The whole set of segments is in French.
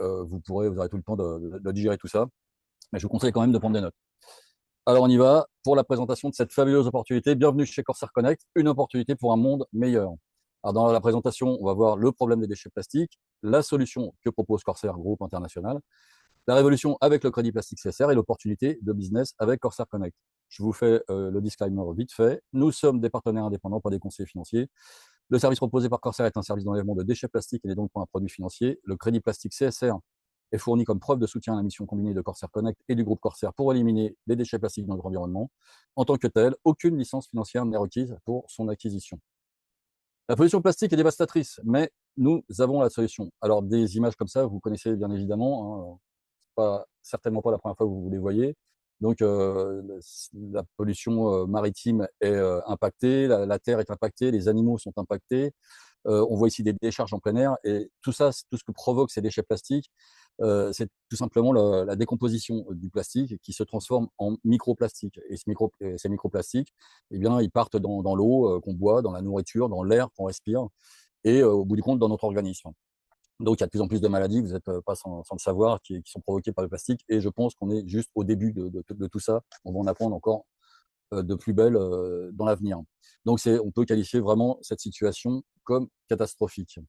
vous aurez tout le temps de digérer tout ça. Mais je vous conseille quand même de prendre des notes. Alors on y va pour la présentation de cette fabuleuse opportunité. Bienvenue chez Corsair Connect, une opportunité pour un monde meilleur. Alors dans la présentation, on va voir le problème des déchets plastiques, la solution que propose Corsair Groupe International, la révolution avec le crédit plastique CSR et l'opportunité de business avec Corsair Connect. Je vous fais le disclaimer vite fait. Nous sommes des partenaires indépendants, pas des conseillers financiers. Le service proposé par Corsair est un service d'enlèvement de déchets plastiques et n'est donc pas un produit financier. Le crédit plastique CSR est fourni comme preuve de soutien à la mission combinée de Corsair Connect et du groupe Corsair pour éliminer les déchets plastiques dans notre environnement. En tant que tel, aucune licence financière n'est requise pour son acquisition. La pollution plastique est dévastatrice, mais nous avons la solution. Alors, des images comme ça, vous connaissez bien évidemment, hein, certainement pas la première fois que vous les voyez. Donc, la pollution maritime est impactée, la terre est impactée, les animaux sont impactés. On voit ici des décharges en plein air et tout ça, tout ce que provoquent ces déchets plastiques, c'est tout simplement la décomposition du plastique qui se transforme en microplastiques. Et ces microplastiques, eh bien, ils partent dans l'eau qu'on boit, dans la nourriture, dans l'air qu'on respire et au bout du compte, dans notre organisme. Donc, il y a de plus en plus de maladies, vous n'êtes pas sans le savoir, qui sont provoquées par le plastique. Et je pense qu'on est juste au début de tout ça. On va en apprendre encore de plus belle dans l'avenir. Donc, on peut qualifier vraiment cette situation comme catastrophique.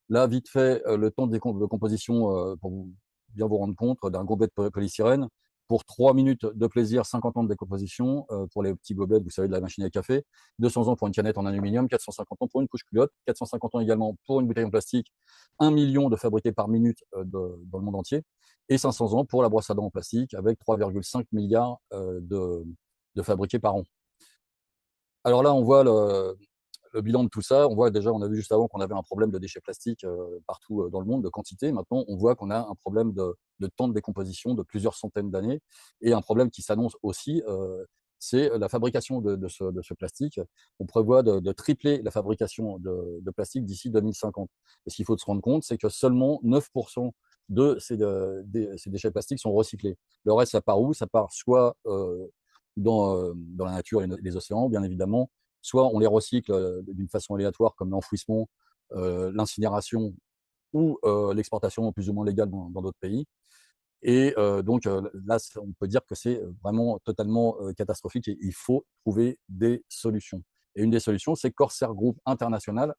Là, vite fait, le temps de composition, pour bien vous rendre compte, d'un gobelet de polystyrène. Pour 3 minutes de plaisir, 50 ans de décomposition. Pour les petits gobelets, vous savez, de la machine à café. 200 ans pour une canette en aluminium, 450 ans pour une couche culotte, 450 ans également pour une bouteille en plastique, 1 million de fabriqués par minute dans le monde entier, et 500 ans pour la brosse à dents en plastique, avec 3,5 milliards de fabriqués par an. Alors là, on voit le bilan de tout ça. On voit déjà, on a vu juste avant qu'on avait un problème de déchets plastiques partout dans le monde, de quantité. Maintenant, on voit qu'on a un problème de temps de décomposition de plusieurs centaines d'années et un problème qui s'annonce aussi, c'est la fabrication de ce plastique. On prévoit de tripler la fabrication de plastique d'ici 2050. Et ce qu'il faut se rendre compte, c'est que seulement 9% de ces déchets plastiques sont recyclés. Le reste, ça part où? Ça part soit dans la nature et les océans, bien évidemment, soit on les recycle d'une façon aléatoire, comme l'enfouissement, l'incinération ou l'exportation plus ou moins légale dans d'autres pays. Et donc là, on peut dire que c'est vraiment totalement catastrophique et il faut trouver des solutions. Et une des solutions, c'est Corsair Group International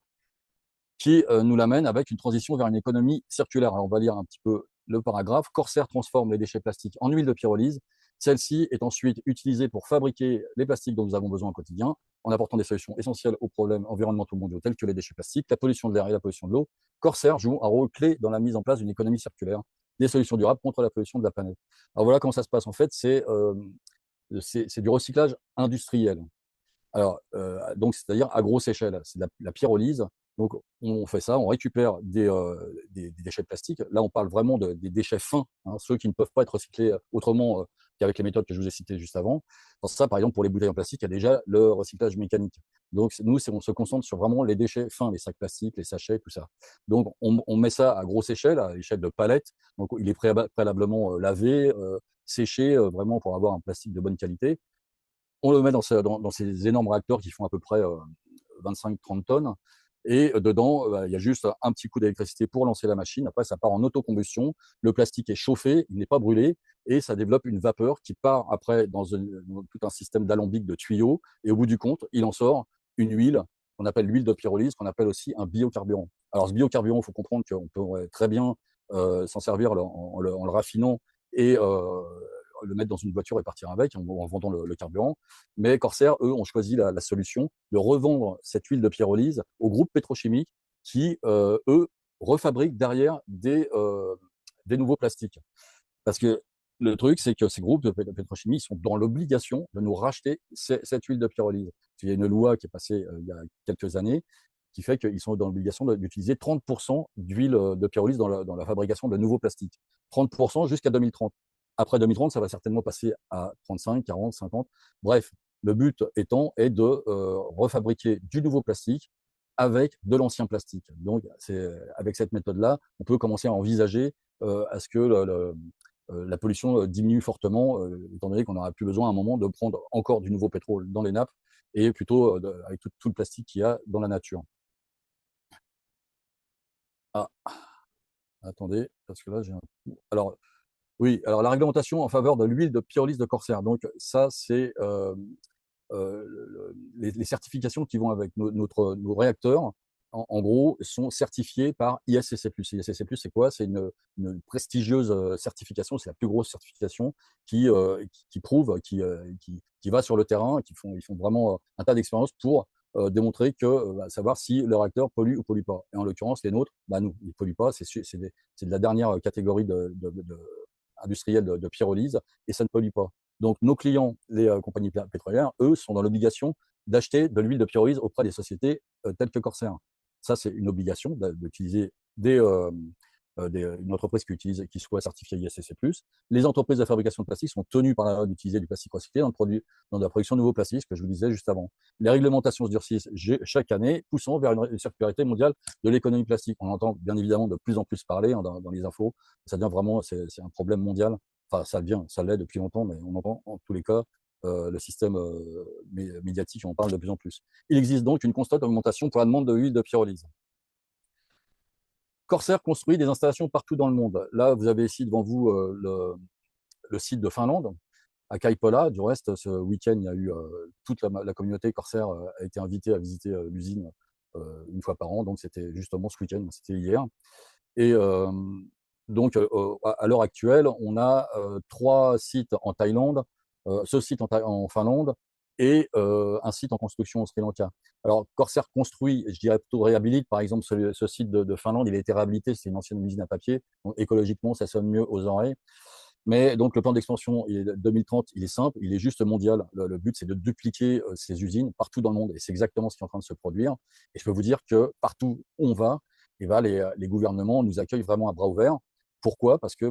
qui nous l'amène avec une transition vers une économie circulaire. Alors, on va lire un petit peu le paragraphe. Corsair transforme les déchets plastiques en huile de pyrolyse. Celle-ci est ensuite utilisée pour fabriquer les plastiques dont nous avons besoin au quotidien, en apportant des solutions essentielles aux problèmes environnementaux mondiaux tels que les déchets plastiques, la pollution de l'air et la pollution de l'eau. Corsair joue un rôle clé dans la mise en place d'une économie circulaire, des solutions durables contre la pollution de la planète. Alors voilà comment ça se passe. En fait, c'est du recyclage industriel. Alors, donc, c'est-à-dire à grosse échelle, c'est de la pyrolyse. Donc, on fait ça, on récupère des déchets plastiques. Là, on parle vraiment des déchets fins, hein, ceux qui ne peuvent pas être recyclés autrement qu'avec les méthodes que je vous ai citées juste avant. Dans ça, par exemple, pour les bouteilles en plastique, il y a déjà le recyclage mécanique. Donc, nous, on se concentre sur vraiment les déchets fins, les sacs plastiques, les sachets, tout ça. Donc, on met ça à grosse échelle, à l'échelle de palettes. Donc, il est préalablement lavé, séché, vraiment pour avoir un plastique de bonne qualité. On le met dans ces énormes réacteurs qui font à peu près 25-30 tonnes. Et dedans, il y a juste un petit coup d'électricité pour lancer la machine. Après, ça part en autocombustion. Le plastique est chauffé, il n'est pas brûlé, et ça développe une vapeur qui part après dans tout un système d'alambic de tuyaux. Et au bout du compte, il en sort une huile qu'on appelle l'huile de pyrolyse, qu'on appelle aussi un biocarburant. Alors, ce biocarburant, il faut comprendre qu'on peut très bien s'en servir en le raffinant et le mettre dans une voiture et partir avec en vendant le carburant. Mais Corsair, eux, ont choisi la solution de revendre cette huile de pyrolyse aux groupes pétrochimiques qui, eux, refabriquent derrière des nouveaux plastiques. Parce que le truc, c'est que ces groupes de pétrochimie sont dans l'obligation de nous racheter cette huile de pyrolyse. Il y a une loi qui est passée il y a quelques années qui fait qu'ils sont dans l'obligation d'utiliser 30% d'huile de pyrolyse dans la fabrication de nouveaux plastiques. 30% jusqu'à 2030. Après 2030, ça va certainement passer à 35, 40, 50. Bref, le but étant est de refabriquer du nouveau plastique avec de l'ancien plastique. Donc, avec cette méthode-là, on peut commencer à envisager à ce que la pollution diminue fortement, étant donné qu'on n'aura plus besoin à un moment de prendre encore du nouveau pétrole dans les nappes et plutôt avec tout le plastique qu'il y a dans la nature. Ah, Attendez, parce que là, j'ai un trou. Alors, oui, alors la réglementation en faveur de l'huile de pyrolyse de Corsair. Donc, ça, c'est les certifications qui vont avec nos réacteurs, en gros, sont certifiés par ISCC+. ISCC+, c'est quoi? C'est une prestigieuse certification, c'est la plus grosse certification qui prouve, qui va sur le terrain, ils font vraiment un tas d'expériences pour démontrer que, savoir si le réacteur pollue ou pollue pas. Et en l'occurrence, les nôtres, nous, ils ne polluent pas, c'est de la dernière catégorie industrielle de pyrolyse, et ça ne pollue pas. Donc, nos clients, les compagnies pétrolières, eux, sont dans l'obligation d'acheter de l'huile de pyrolyse auprès des sociétés telles que Corsair. Ça, c'est une obligation d'utiliser une entreprise qui soit certifiée ISCC+. Les entreprises de fabrication de plastique sont tenues par la loi d'utiliser du plastique recyclé dans la production de nouveaux plastiques, ce que je vous disais juste avant. Les réglementations se durcissent chaque année, poussant vers une circularité mondiale de l'économie plastique. On entend bien évidemment de plus en plus parler dans les infos. Ça devient vraiment, c'est un problème mondial. Enfin, ça l'est depuis longtemps, mais on entend en tous les cas le système médiatique, on en parle de plus en plus. Il existe donc une constante augmentation pour la demande de l'huile de pyrolyse. Corsair construit des installations partout dans le monde. Là, vous avez ici devant vous le site de Finlande, à Kaipola. Du reste, ce week-end, il y a eu toute la communauté Corsair a été invitée à visiter l'usine une fois par an. Donc, c'était justement ce week-end, c'était hier. Et donc, à l'heure actuelle, on a 3 sites en Thaïlande, ce site en Finlande et un site en construction au Sri Lanka. Alors, Corsair construit, je dirais plutôt réhabilite. Par exemple, ce site de Finlande, il a été réhabilité, c'est une ancienne usine à papier. Donc, écologiquement, ça sonne mieux aux oreilles. Mais donc, le plan d'expansion 2030, il est simple, il est juste mondial. Le but, c'est de dupliquer ces usines partout dans le monde. Et c'est exactement ce qui est en train de se produire. Et je peux vous dire que partout où on va, et ben, les gouvernements nous accueillent vraiment à bras ouverts. Pourquoi? Parce que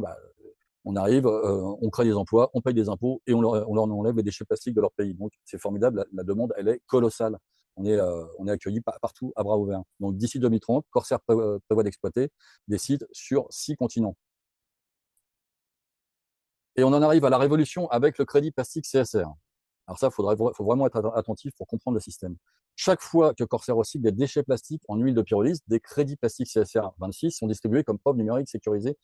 on arrive, on crée des emplois, on paye des impôts et on leur enlève les déchets plastiques de leur pays. Donc, c'est formidable. La demande, elle est colossale. On est accueillis partout à bras ouverts. Donc, d'ici 2030, Corsair prévoit d'exploiter des sites sur 6 continents. Et on en arrive à la révolution avec le crédit plastique CSR. Alors ça, faut vraiment être attentif pour comprendre le système. Chaque fois que Corsair recycle des déchets plastiques en huile de pyrolyse, des crédits plastiques CSR 26 sont distribués comme preuve numérique sécurisée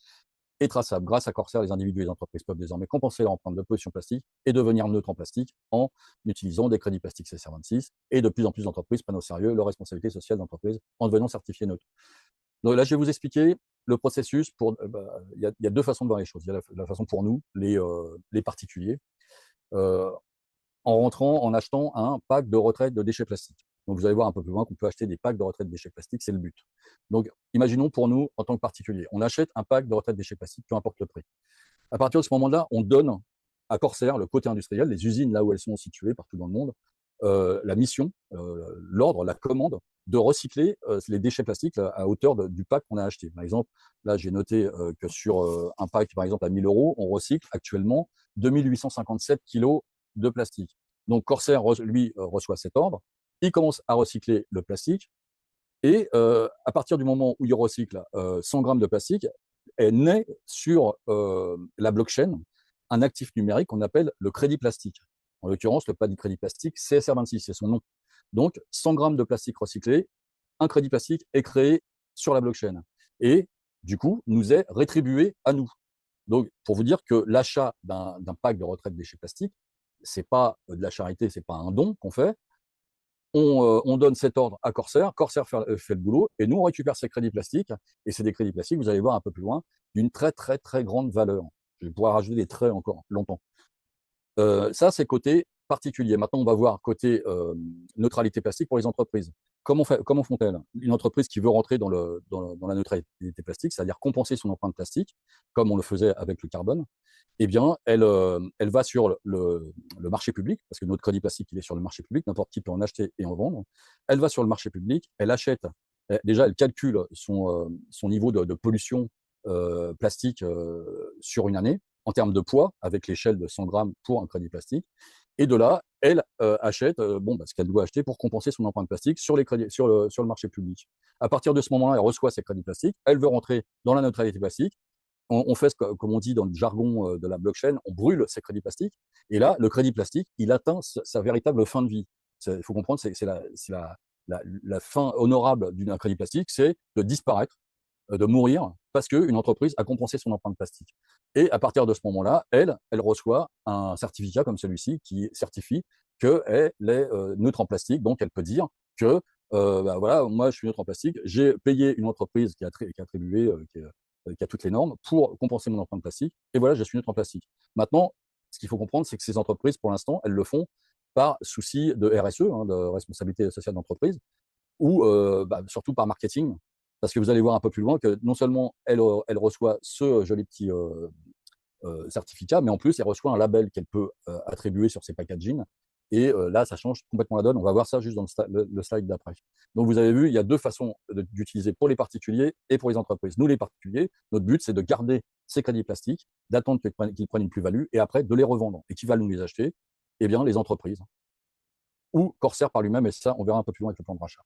et traçable. Grâce à Corsair, les individus et les entreprises peuvent désormais compenser leur empreinte de pollution plastique et devenir neutres en plastique en utilisant des crédits plastiques CSR 26. Et de plus en plus d'entreprises prennent au sérieux leur responsabilité sociale d'entreprise en devenant certifiées neutres. Donc là, je vais vous expliquer le processus. Il y a 2 façons de voir les choses. Il y a la façon pour nous, les particuliers, euh, en rentrant, en achetant un pack de retraite de déchets plastiques. Donc, vous allez voir un peu plus loin qu'on peut acheter des packs de retraite de déchets plastiques, c'est le but. Donc, imaginons pour nous, en tant que particulier, on achète un pack de retraite de déchets plastiques, peu importe le prix. À partir de ce moment-là, on donne à Corsair, le côté industriel, les usines là où elles sont situées partout dans le monde, la mission, l'ordre, la commande de recycler les déchets plastiques à hauteur du pack qu'on a acheté. Par exemple, là, j'ai noté que sur un pack, par exemple, à 1 000 €, on recycle actuellement 2 857 kilos de plastique. Donc, Corsair, lui, reçoit cet ordre. Il commence à recycler le plastique. Et à partir du moment où il recycle 100 grammes de plastique, est né sur la blockchain un actif numérique qu'on appelle le crédit plastique. En l'occurrence, le crédit plastique CSR26, c'est son nom. Donc, 100 grammes de plastique recyclé, un crédit plastique est créé sur la blockchain. Et du coup, nous est rétribué à nous. Donc, pour vous dire que l'achat d'un pack de retraite de déchets plastiques, c'est pas de la charité, c'est pas un don qu'on fait. On donne cet ordre à Corsair, Corsair fait le boulot, et nous, on récupère ces crédits plastiques, et c'est des crédits plastiques, vous allez voir un peu plus loin, d'une très, très, très grande valeur. Je vais pouvoir rajouter des traits encore longtemps. Ça, c'est côté particulier. Maintenant, on va voir côté neutralité plastique pour les entreprises. Comment font-elles? Une entreprise qui veut rentrer dans la neutralité plastique, c'est-à-dire compenser son empreinte plastique, comme on le faisait avec le carbone, eh bien, elle va sur le marché public, parce que notre crédit plastique, il est sur le marché public, n'importe qui peut en acheter et en vendre. Elle va sur le marché public, elle achète, déjà, elle calcule son niveau de pollution plastique sur une année, en termes de poids, avec l'échelle de 100 grammes pour un crédit plastique. Et de là, elle achète ce qu'elle doit acheter pour compenser son empreinte plastique sur le marché public. À partir de ce moment-là, elle reçoit ses crédits plastiques, elle veut rentrer dans la neutralité plastique. On fait, comme on dit dans le jargon de la blockchain, on brûle ces crédits plastiques. Et là, le crédit plastique, il atteint sa véritable fin de vie. Il faut comprendre, c'est la fin honorable d'un crédit plastique, c'est de disparaître de mourir parce qu'une entreprise a compensé son empreinte plastique. Et à partir de ce moment-là, elle reçoit un certificat comme celui-ci qui certifie qu'elle est neutre en plastique. Donc, elle peut dire que, bah, voilà, moi, je suis neutre en plastique, j'ai payé une entreprise qui a attribué, qui a toutes les normes pour compenser mon empreinte plastique, et voilà, je suis neutre en plastique. Maintenant, ce qu'il faut comprendre, c'est que ces entreprises, pour l'instant, elles le font par souci de RSE, hein, de responsabilité sociale d'entreprise, ou bah, surtout par marketing, parce que vous allez voir un peu plus loin que non seulement elle reçoit ce joli petit certificat, mais en plus, elle reçoit un label qu'elle peut attribuer sur ses packaging. Et là, ça change complètement la donne. On va voir ça juste dans le slide d'après. Donc, vous avez vu, il y a deux façons d'utiliser pour les particuliers et pour les entreprises. Nous, les particuliers, notre but, c'est de garder ces crédits plastiques, d'attendre qu'ils prennent une plus-value et après de les revendre. Et qui va nous les acheter? Eh bien, les entreprises ou Corsair par lui-même. Et ça, on verra un peu plus loin avec le plan de rachat.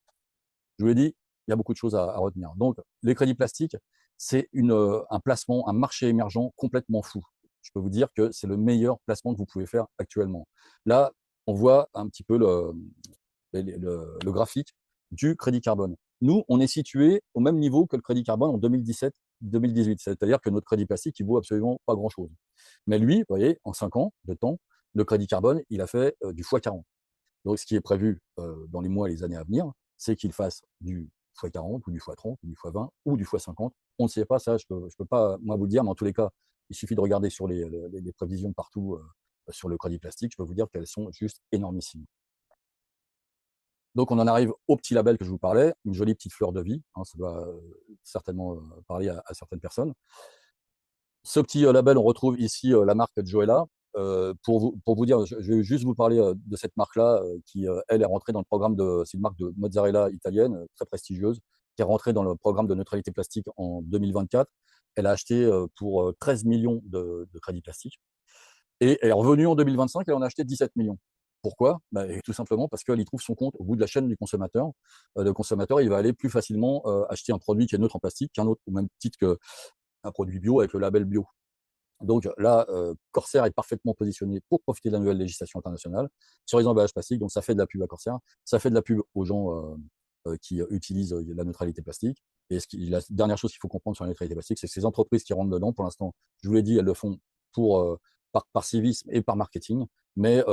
Je vous l'ai dit, il y a beaucoup de choses à retenir. Donc, les crédits plastiques, c'est un placement, un marché émergent complètement fou. Je peux vous dire que c'est le meilleur placement que vous pouvez faire actuellement. Là, on voit un petit peu le graphique du crédit carbone. Nous, on est situé au même niveau que le crédit carbone en 2017-2018. C'est-à-dire que notre crédit plastique, il vaut absolument pas grand-chose. Mais lui, vous voyez, en 5 ans de temps, le crédit carbone, il a fait du x40. Donc, ce qui est prévu dans les mois et les années à venir, c'est qu'il fasse du x40 ou du x30 ou du x20 ou du x50. On ne sait pas ça, je peux pas moi vous le dire, mais en tous les cas, il suffit de regarder sur les prévisions partout sur le crédit plastique. Je peux vous dire qu'elles sont juste énormissimes. Donc, on en arrive au petit label que je vous parlais, une jolie petite fleur de vie. Hein, ça doit certainement parler à certaines personnes. Ce petit label, on retrouve ici la marque Joella. Pour vous dire, je vais juste vous parler de cette marque-là qui, elle, est rentrée dans le programme c'est une marque de mozzarella italienne très prestigieuse, qui est rentrée dans le programme de neutralité plastique en 2024. Elle a acheté pour 13 millions de crédits plastiques. Et elle est revenue en 2025, elle en a acheté 17 millions. Pourquoi? Bah, tout simplement parce qu'elle y trouve son compte au bout de la chaîne du consommateur. Le consommateur, il va aller plus facilement acheter un produit qui est neutre en plastique qu'un autre, au même titre qu'un produit bio avec le label bio. Donc là, Corsair est parfaitement positionné pour profiter de la nouvelle législation internationale sur les emballages plastiques. Donc ça fait de la pub à Corsair, ça fait de la pub aux gens qui utilisent la neutralité plastique. Et la dernière chose qu'il faut comprendre sur la neutralité plastique, c'est que ces entreprises qui rentrent dedans, pour l'instant, je vous l'ai dit, elles le font par civisme et par marketing. Mais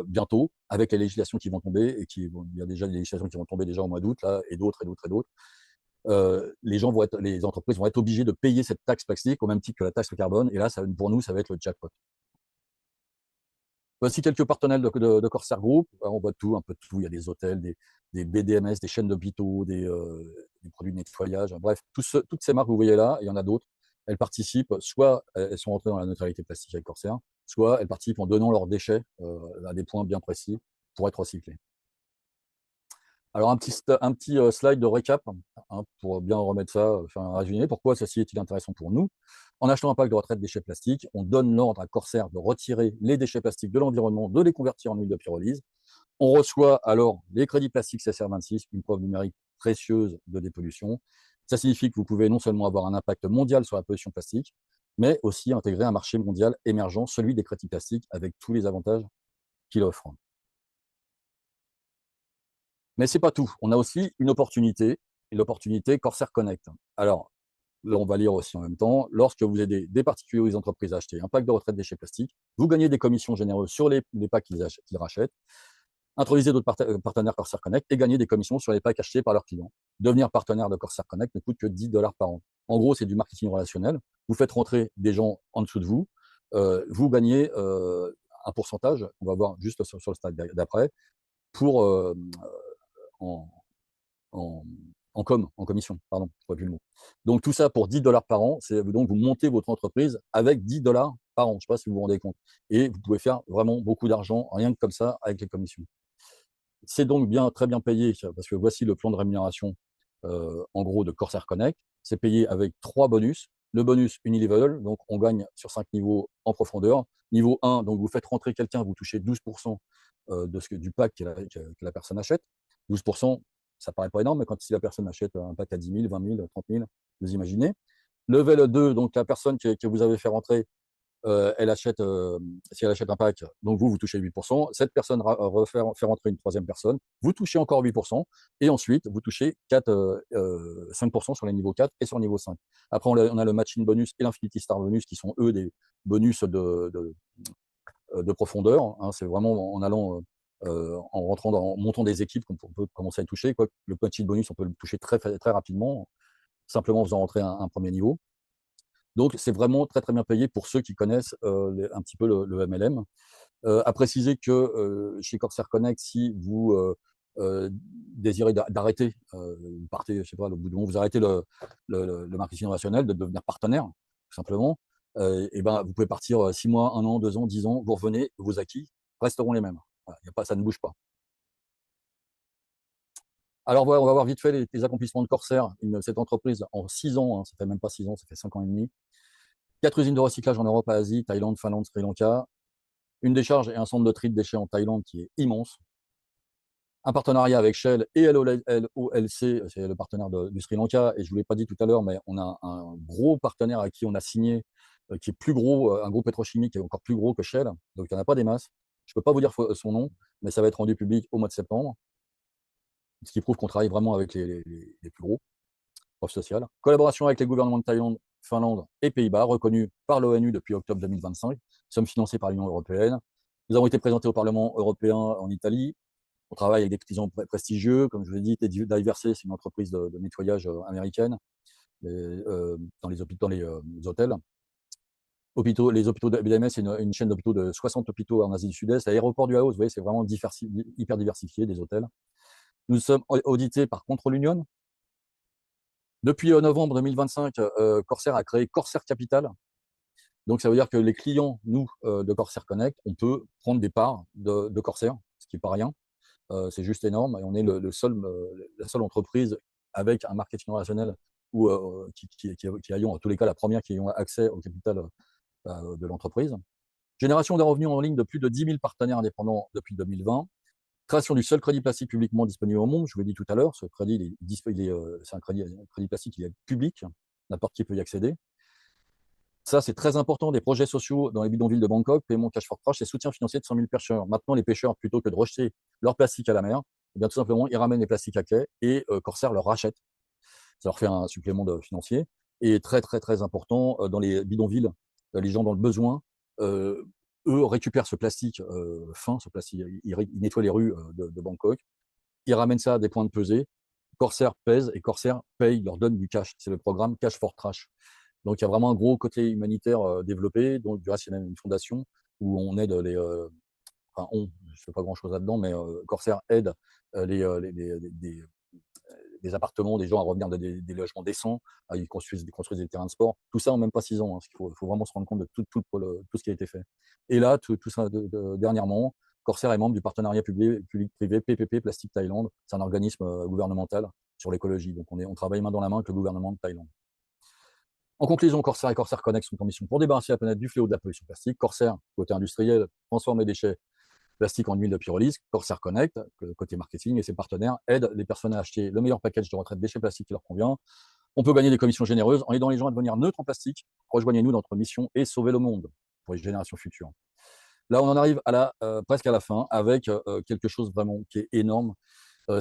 bientôt, avec les législations qui vont tomber, il y a déjà des législations qui vont tomber déjà au mois d'août, là, et d'autres, et d'autres, et d'autres, les entreprises vont être obligées de payer cette taxe plastique au même titre que la taxe carbone. Et là, pour nous, ça va être le jackpot. Voici quelques partenaires de Corsair Group. On voit tout, un peu de tout. Il y a des hôtels, des BDMS, des chaînes d'hôpitaux, des produits de nettoyage. Bref, toutes ces marques que vous voyez là, et il y en a d'autres, elles participent, soit elles sont rentrées dans la neutralité plastique avec Corsair, soit elles participent en donnant leurs déchets à des points bien précis pour être recyclés. Alors, un petit slide de récap hein, pour bien remettre ça, faire un résumé. Pourquoi ceci est-il intéressant pour nous? En achetant un pack de retraite déchets plastiques, on donne l'ordre à Corsair de retirer les déchets plastiques de l'environnement, de les convertir en huile de pyrolyse. On reçoit alors les crédits plastiques CSR26, une preuve numérique précieuse de dépollution. Ça signifie que vous pouvez non seulement avoir un impact mondial sur la pollution plastique, mais aussi intégrer un marché mondial émergent, celui des crédits plastiques, avec tous les avantages qu'il offre. Mais c'est pas tout. On a aussi une opportunité, et l'opportunité Corsair Connect. Alors, là, on va lire aussi en même temps. Lorsque vous aidez des particuliers ou des entreprises à acheter un pack de retraite déchets plastiques, vous gagnez des commissions généreuses sur les packs qu'ils rachètent. Introduisez d'autres partenaires Corsair Connect et gagnez des commissions sur les packs achetés par leurs clients. Devenir partenaire de Corsair Connect ne coûte que 10 $ par an. En gros, c'est du marketing relationnel. Vous faites rentrer des gens en dessous de vous. Vous gagnez un pourcentage, on va voir juste sur le stade d'après, pour en, en, en commission, pardon, je ne plus le mot. Donc tout ça pour 10 $ par an, donc vous montez votre entreprise avec 10 $ par an, je ne sais pas si vous vous rendez compte. Et vous pouvez faire vraiment beaucoup d'argent, rien que comme ça, avec les commissions. C'est donc très bien payé, parce que voici le plan de rémunération, en gros, de Corsair Connect. C'est payé avec 3 bonus. Le bonus Unilevel, donc on gagne sur 5 niveaux en profondeur. Niveau 1, donc vous faites rentrer quelqu'un, vous touchez 12% du pack que la personne achète. 12%, ça paraît pas énorme, mais si la personne achète un pack à 10 000, 20 000, 30 000, vous imaginez. Level 2, donc la personne que vous avez fait rentrer, si elle achète un pack, donc vous touchez 8%, cette personne fait rentrer une troisième personne, vous touchez encore 8%, et ensuite, vous touchez 5% sur les niveaux 4 et sur le niveau 5. Après, on a le matching bonus et l'Infinity Star bonus, qui sont, eux, des bonus de profondeur. Hein. C'est vraiment en allant, en montant des équipes qu'on peut commencer à toucher. Quoi. Le matching bonus, on peut le toucher très, très rapidement, simplement en faisant rentrer un premier niveau. Donc, c'est vraiment très, très bien payé pour ceux qui connaissent un petit peu le MLM. À préciser que chez Corsair Connect, si vous désirez d'arrêter, vous partez, je sais pas, au bout du moment, vous arrêtez le marketing relationnel, de devenir partenaire, tout simplement, et ben, vous pouvez partir 6 mois, 1 an, 2 ans, 10 ans, vous revenez, vos acquis resteront les mêmes. Voilà, y a pas, ça ne bouge pas. Alors voilà, on va voir vite fait les accomplissements de Corsair, cette entreprise en 6 ans, hein, ça fait même pas 6 ans, ça fait 5 ans et demi. 4 usines de recyclage en Europe, Asie, Thaïlande, Finlande, Sri Lanka. Une décharge et un centre de tri de déchets en Thaïlande qui est immense. Un partenariat avec Shell et LOLC, c'est le partenaire du Sri Lanka. Et je ne vous l'ai pas dit tout à l'heure, mais on a un gros partenaire à qui on a signé, qui est plus gros, un gros pétrochimique qui est encore plus gros que Shell. Donc il n'y en a pas des masses. Je ne peux pas vous dire son nom, mais ça va être rendu public au mois de septembre. Ce qui prouve qu'on travaille vraiment avec les plus gros, preuve sociale. Collaboration avec les gouvernements de Thaïlande, Finlande et Pays-Bas, reconnus par l'ONU depuis octobre 2025. Nous sommes financés par l'Union européenne. Nous avons été présentés au Parlement européen en Italie. On travaille avec des clients prestigieux, comme je vous l'ai dit, Diverse, c'est une entreprise de nettoyage américaine, dans les hôtels. Les hôpitaux de BDMS, c'est une chaîne d'hôpitaux de 60 hôpitaux en Asie du Sud-Est. L'aéroport du Laos, vous voyez, c'est vraiment hyper diversifié, des hôtels. Nous sommes audités par Control Union. Depuis novembre 2025, Corsair a créé Corsair Capital. Donc, ça veut dire que les clients, nous, de Corsair Connect, on peut prendre des parts de Corsair, ce qui n'est pas rien. C'est juste énorme. Et on est la seule entreprise avec un marketing relationnel qui ayons, en tous les cas, la première qui ayons accès au capital de l'entreprise. Génération des revenus en ligne de plus de 10 000 partenaires indépendants depuis 2020. Création du seul crédit plastique publiquement disponible au monde. Je vous l'ai dit tout à l'heure, ce crédit, c'est un crédit plastique qui est public. N'importe qui peut y accéder. Ça, c'est très important. Des projets sociaux dans les bidonvilles de Bangkok, paiement cash for crash et soutien financier de 100 000 pêcheurs. Maintenant, les pêcheurs, plutôt que de rejeter leur plastique à la mer, eh bien, tout simplement, ils ramènent les plastiques à quai et Corsair leur rachète. Ça leur fait un supplément financier. Et très, très, très important, dans les bidonvilles, les gens dans le besoin, eux récupèrent ce plastique fin, ce plastique, ils nettoient les rues de Bangkok, ils ramènent ça à des points de pesée. Corsair pèse et Corsair paye, leur donne du cash. C'est le programme Cash for Trash. Donc, il y a vraiment un gros côté humanitaire développé. Donc, du reste, il y a même une fondation où on aide enfin, je ne fais pas grand-chose là-dedans, mais Corsair aide des appartements, des gens à revenir des logements décents. Ils construisent des terrains de sport. Tout ça en même pas 6 ans. Hein, il faut vraiment se rendre compte de tout ce qui a été fait. Et là, tout ça, dernièrement, Corsair est membre du partenariat public-privé PPP Plastique Thaïlande. C'est un organisme gouvernemental sur l'écologie. Donc, on travaille main dans la main avec le gouvernement de Thaïlande. En conclusion, Corsair et Corsair Connect sont en mission pour débarrasser la planète du fléau de la pollution plastique. Corsair, côté industriel, transforme les déchets plastiques en huile de pyrolyse. Corsair Connect, côté marketing, et ses partenaires aident les personnes à acheter le meilleur package de retraite déchets plastiques qui leur convient. On peut gagner des commissions généreuses en aidant les gens à devenir neutres en plastique. Rejoignez-nous dans notre mission et sauvez le monde pour les générations futures. Là, on en arrive presque à la fin avec quelque chose vraiment qui est énorme.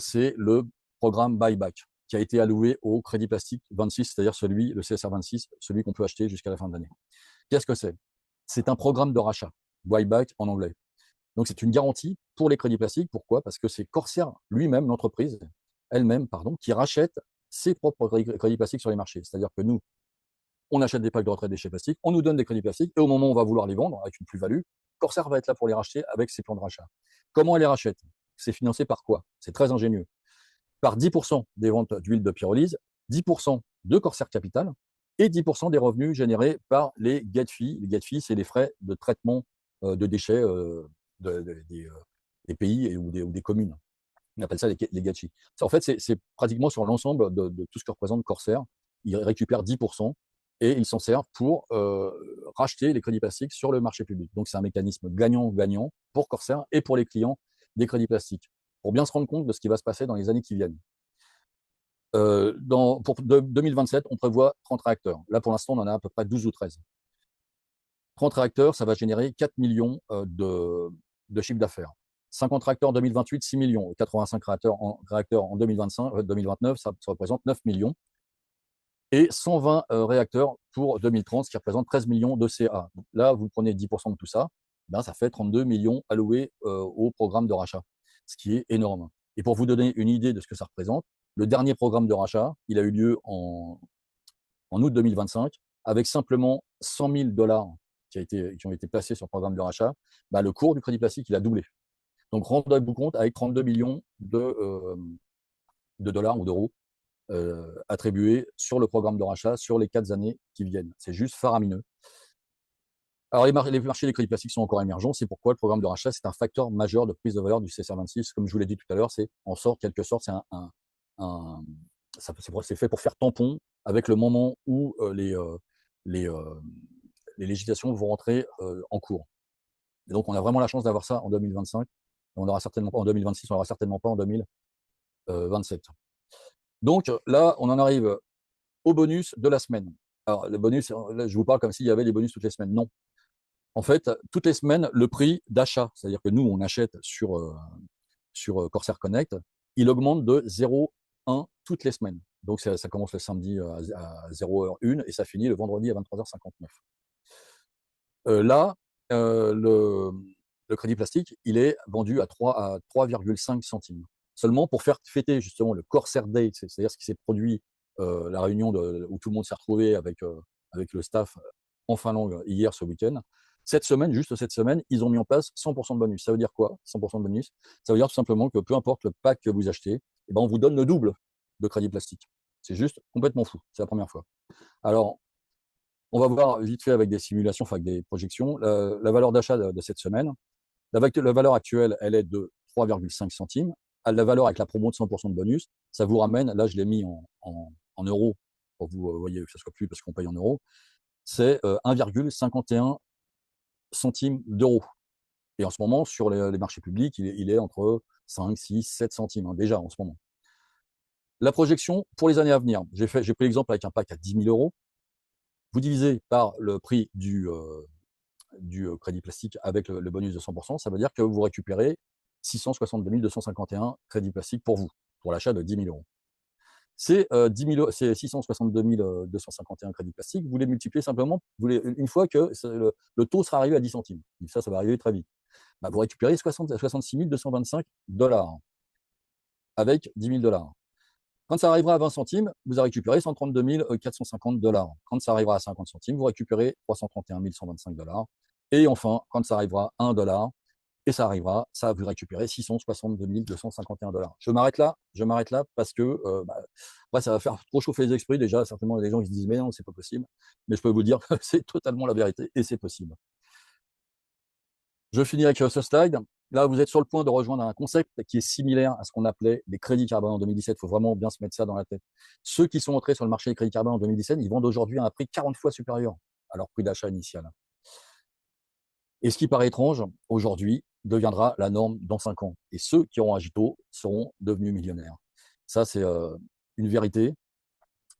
C'est le programme Buyback qui a été alloué au crédit plastique 26, c'est-à-dire le CSR 26, celui qu'on peut acheter jusqu'à la fin de l'année. Qu'est-ce que c'est? C'est un programme de rachat, Buyback en anglais. Donc, c'est une garantie pour les crédits plastiques. Pourquoi? Parce que c'est Corsair lui-même, l'entreprise elle-même, qui rachète ses propres crédits plastiques sur les marchés. C'est-à-dire que nous, on achète des packs de retraite déchets plastiques, on nous donne des crédits plastiques, et au moment où on va vouloir les vendre avec une plus-value, Corsair va être là pour les racheter avec ses plans de rachat. Comment elle les rachète? C'est financé par quoi? C'est très ingénieux. Par 10% des ventes d'huile de pyrolyse, 10% de Corsair Capital et 10% des revenus générés par les gate fees. Les gate fees, c'est les frais de traitement de déchets des pays ou des communes. On appelle ça les gate fees. En fait, c'est pratiquement sur l'ensemble de tout ce que représente Corsair. Ils récupèrent 10% et ils s'en servent pour racheter les crédits plastiques sur le marché public. Donc, c'est un mécanisme gagnant-gagnant pour Corsair et pour les clients des crédits plastiques, pour bien se rendre compte de ce qui va se passer dans les années qui viennent. Pour 2027, on prévoit 30 réacteurs. Là, pour l'instant, on en a à peu près 12 ou 13. 30 réacteurs, ça va générer 4 millions de chiffre d'affaires. 50 réacteurs en 2028, 6 millions. 85 réacteurs en 2025, 2029, ça représente 9 millions. Et 120 réacteurs pour 2030, ce qui représente 13 millions de CA. Donc là, vous prenez 10% de tout ça, ben, ça fait 32 millions alloués au programme de rachat, ce qui est énorme. Et pour vous donner une idée de ce que ça représente, le dernier programme de rachat, il a eu lieu en août 2025, avec simplement 100 000 $ qui ont été placés sur le programme de rachat, ben, le cours du crédit plastique, il a doublé. Donc rendez-vous compte, avec 32 millions de dollars ou d'euros attribués sur le programme de rachat sur les 4 années qui viennent. C'est juste faramineux. Alors, les marchés des crédits plastiques sont encore émergents. C'est pourquoi le programme de rachat, c'est un facteur majeur de prise de valeur du CSR26. Comme je vous l'ai dit tout à l'heure, c'est en quelque sorte, c'est fait pour faire tampon avec le moment où les, les législations vont rentrer en cours. Et donc, on a vraiment la chance d'avoir ça en 2025. On aura certainement pas en 2026, on n'aura certainement pas en 2027. Donc là, on en arrive au bonus de la semaine. Alors, le bonus, là, je vous parle comme s'il y avait des bonus toutes les semaines. Non. En fait, toutes les semaines, le prix d'achat, c'est-à-dire que nous, on achète sur Corsair Connect, il augmente de 0,1 toutes les semaines. Donc, ça commence le samedi à 0h01 et ça finit le vendredi à 23h59. Là, le crédit plastique, il est vendu à 3,5 centimes. Seulement pour faire fêter justement le Corsair Day, c'est-à-dire ce qui s'est produit, la réunion où tout le monde s'est retrouvé avec le staff en Finlande hier, ce week-end. Juste cette semaine, ils ont mis en place 100% de bonus. Ça veut dire quoi, 100% de bonus? Ça veut dire tout simplement que peu importe le pack que vous achetez, eh ben, on vous donne le double de crédit plastique. C'est juste complètement fou. C'est la première fois. Alors, on va voir vite fait avec des simulations, enfin avec des projections, la valeur d'achat de cette semaine. La valeur actuelle, elle est de 3,5 centimes. La valeur avec la promo de 100% de bonus, ça vous ramène, là je l'ai mis en euros, pour que vous voyez que ce soit plus parce qu'on paye en euros, c'est 1,51 centimes d'euros. Et en ce moment, sur les marchés publics, il est entre 5, 6, 7 centimes, hein, déjà en ce moment. La projection pour les années à venir, j'ai pris l'exemple avec un pack à 10 000 euros. Vous divisez par le prix du crédit plastique avec le bonus de 100%, ça veut dire que vous récupérez 662 251 crédits plastiques pour vous, pour l'achat de 10 000 euros. C'est 662 251 crédits plastiques, vous les multipliez simplement, une fois que le taux sera arrivé à 10 centimes. Ça va arriver très vite. Bah, vous récupérez 66 225 $ avec 10 000 $. Quand ça arrivera à 20 centimes, vous avez récupéré 132 450 $. Quand ça arrivera à 50 centimes, vous récupérez 331 125 $. Et enfin, quand ça arrivera à 1 $, et ça arrivera, ça vous récupérez 662 251 $. Je m'arrête là parce que après, ça va faire trop chauffer les esprits. Déjà, certainement, les gens qui se disent mais non, c'est pas possible. Mais je peux vous dire que c'est totalement la vérité et c'est possible. Je finis avec ce slide. Là, vous êtes sur le point de rejoindre un concept qui est similaire à ce qu'on appelait les crédits carbone en 2017. Il faut vraiment bien se mettre ça dans la tête. Ceux qui sont entrés sur le marché des crédits carbone en 2017, ils vendent aujourd'hui à un prix 40 fois supérieur à leur prix d'achat initial. Et ce qui paraît étrange, aujourd'hui, deviendra la norme dans 5 ans. Et ceux qui auront agi tôt seront devenus millionnaires. Ça, c'est une vérité.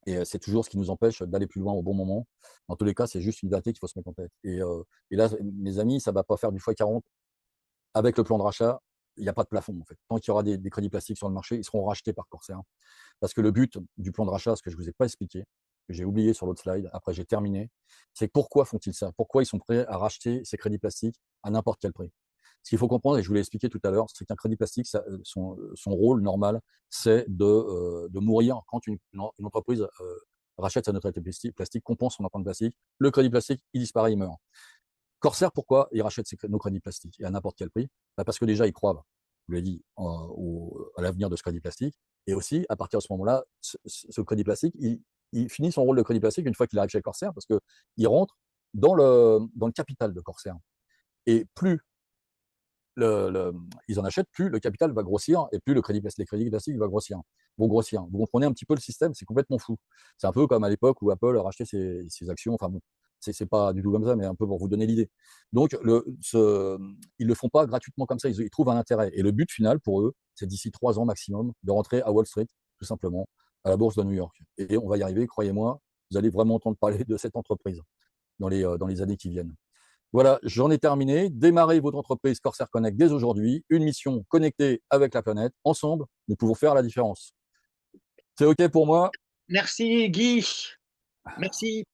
Et c'est toujours ce qui nous empêche d'aller plus loin au bon moment. Dans tous les cas, c'est juste une vérité qu'il faut se mettre en tête. Et là, mes amis, ça ne va pas faire du x40. Avec le plan de rachat, il n'y a pas de plafond, en fait. Tant qu'il y aura des crédits plastiques sur le marché, ils seront rachetés par Corsair. Parce que le but du plan de rachat, ce que je ne vous ai pas expliqué, que j'ai oublié sur l'autre slide, après j'ai terminé, c'est pourquoi font-ils ça? Pourquoi ils sont prêts à racheter ces crédits plastiques à n'importe quel prix? Ce qu'il faut comprendre, et je vous l'ai expliqué tout à l'heure, c'est qu'un crédit plastique, son rôle normal, c'est de mourir quand une entreprise rachète sa neutralité plastique, compense son empreinte plastique. Le crédit plastique, il disparaît, il meurt. Corsair, pourquoi ils rachètent nos crédits plastiques et à n'importe quel prix? Parce que déjà, ils croient, je vous l'ai dit, à l'avenir de ce crédit plastique. Et aussi, à partir de ce moment-là, ce crédit plastique, il finit son rôle de crédit plastique une fois qu'il arrive chez Corsair parce qu'il rentre dans le capital de Corsair. Et plus ils en achètent, plus le capital va grossir et plus les crédits plastiques vont grossir. Vous comprenez un petit peu le système, c'est complètement fou. C'est un peu comme à l'époque où Apple rachetait ses actions. Enfin bon, c'est pas du tout comme ça, mais un peu pour vous donner l'idée. Donc, ils le font pas gratuitement comme ça, ils trouvent un intérêt. Et le but final pour eux, c'est d'ici 3 ans maximum de rentrer à Wall Street, tout simplement, à la bourse de New York. Et on va y arriver, croyez-moi, vous allez vraiment entendre parler de cette entreprise dans les années qui viennent. Voilà, j'en ai terminé. Démarrez votre entreprise Corsair Connect dès aujourd'hui. Une mission connectée avec la planète. Ensemble, nous pouvons faire la différence. C'est OK pour moi? Merci Guy. Merci.